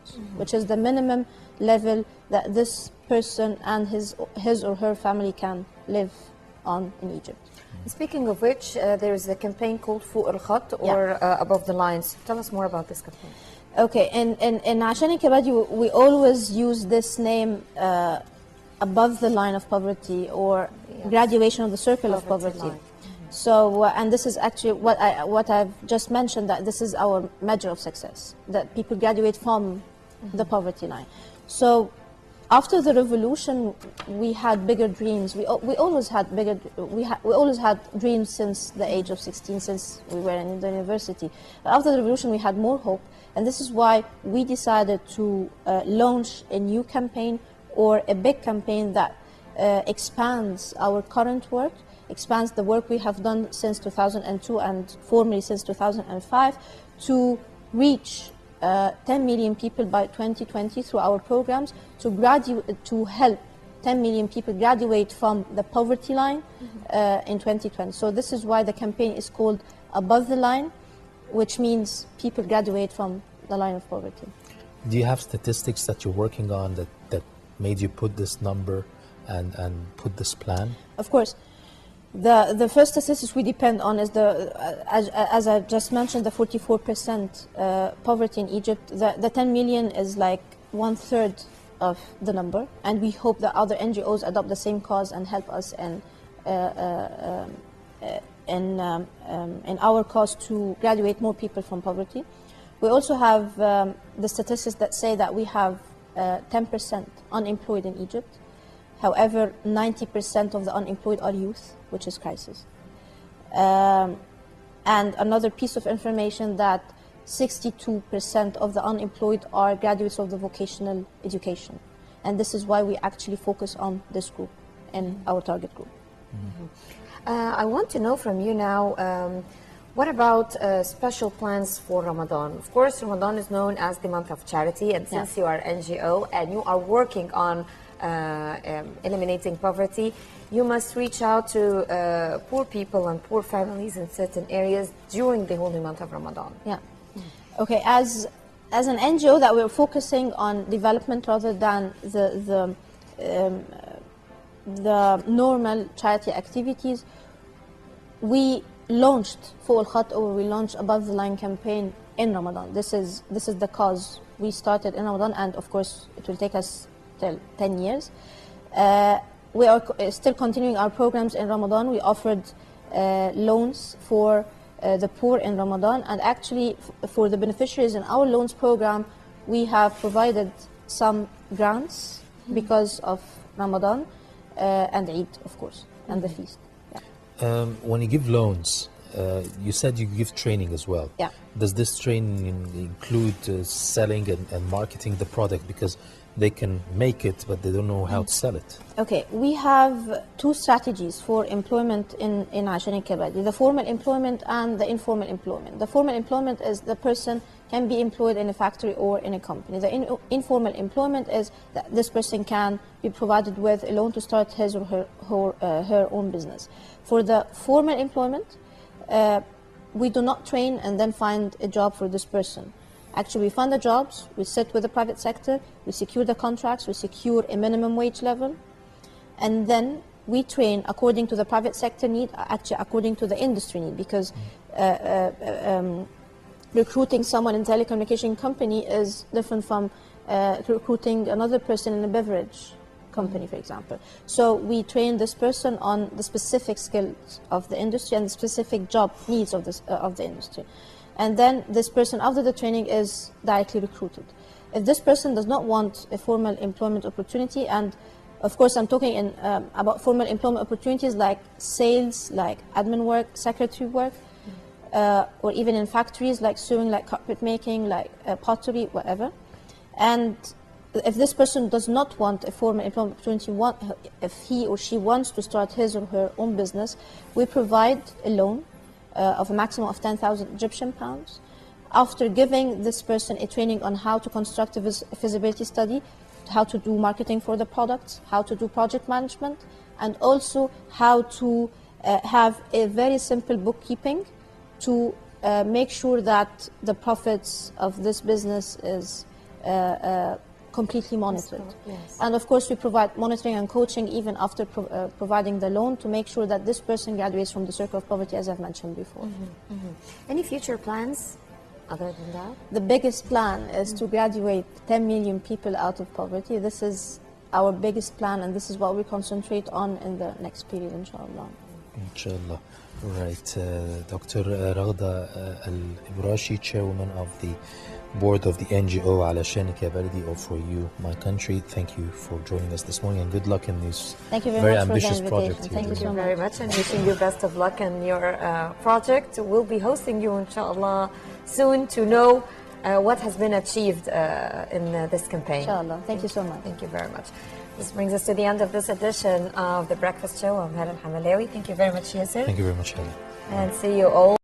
pounds, which is the minimum level that this person and his or her family can live on in Egypt. Speaking of which, there is a campaign called فوق الخط, or Above the Lines. Tell us more about this campaign. Okay, in Alashanek, we always use this name, above the line of poverty, or graduation of the circle of poverty. So, and this is actually what I've just mentioned, that this is our measure of success, that people graduate from the poverty line. So, after the revolution, we had bigger dreams. We always had we always had dreams since the age of 16, since we were in the university. But after the revolution, we had more hope, and this is why we decided to launch a new campaign, or a big campaign that expands our current work, expands the work we have done since 2002 and formally since 2005, to reach 10 million people by 2020 through our programs, to help 10 million people graduate from the poverty line in 2020. So this is why the campaign is called Above the Line, which means people graduate from the line of poverty. Do you have statistics that you're working on that made you put this number and put this plan? Of course. The first statistics we depend on is as I just mentioned, the 44% poverty in Egypt. The 10 million is like 1/3 of the number, and we hope that other NGOs adopt the same cause and help us in our cause to graduate more people from poverty. We also have the statistics that say that we have 10% unemployed in Egypt. However, 90% of the unemployed are youth, which is crisis. And another piece of information, that 62% of the unemployed are graduates of the vocational education. And this is why we actually focus on this group in our target group. I want to know from you now, what about special plans for Ramadan? Of course, Ramadan is known as the month of charity, and since you are NGO and you are working on eliminating poverty, you must reach out to poor people and poor families in certain areas during the holy month of Ramadan. Yeah. Okay. As an NGO, that we're focusing on development rather than the normal charity activities, we launched فوق الخط, or we launched Above the Line campaign in Ramadan. This is the cause we started in Ramadan, and of course it will take us till 10 years. We are still continuing our programs in Ramadan. We offered loans for the poor in Ramadan, and actually for the beneficiaries in our loans program, we have provided some grants because of Ramadan and Eid, of course, and the feast. Yeah. When you give loans, you said you give training as well. Yeah. Does this training include selling and marketing the product? Because they can make it, but they don't know how to sell it. Okay, we have two strategies for employment in Alashanek, the formal employment and the informal employment. The formal employment is the person can be employed in a factory or in a company. The informal employment is that this person can be provided with a loan to start his or her own business. For the formal employment, we do not train and then find a job for this person. Actually, we find the jobs, we sit with the private sector, we secure the contracts, we secure a minimum wage level, and then we train according to the private sector need, actually according to the industry need, because recruiting someone in a telecommunication company is different from recruiting another person in a beverage company, for example. So we train this person on the specific skills of the industry and the specific job needs of the industry. And then this person, after the training, is directly recruited. If this person does not want a formal employment opportunity, and of course I'm talking about formal employment opportunities like sales, like admin work, secretary work, or even in factories like sewing, like carpet making, like pottery, whatever. And if this person does not want a formal employment opportunity, if he or she wants to start his or her own business, we provide a loan of a maximum of 10,000 Egyptian pounds, after giving this person a training on how to construct a feasibility study, how to do marketing for the products, how to do project management, and also how to have a very simple bookkeeping to make sure that the profits of this business is completely monitored. Yes. And of course, we provide monitoring and coaching even after providing the loan to make sure that this person graduates from the circle of poverty, as I've mentioned before. Any future plans other than that? The biggest plan is to graduate 10 million people out of poverty. This is our biggest plan, and this is what we concentrate on in the next period, inshallah. Inshallah. Right. Dr. Raghda Elebrashi, Chairwoman of the Board of the NGO Alashanek, Balady, or For You, My Country. Thank you for joining us this morning, and good luck in this Thank you very much ambitious for the project. invitation. Thank you so much. Very much, and wishing you best of luck in your project. We'll be hosting you, inshallah, soon to know what has been achieved in this campaign. Inshallah. Thank you so much. Thank you very much. This brings us to the end of this edition of The Breakfast Show. I'm Helen Hamalawi. Thank you very much, Yasser. Thank you very much, Helen. And see you all.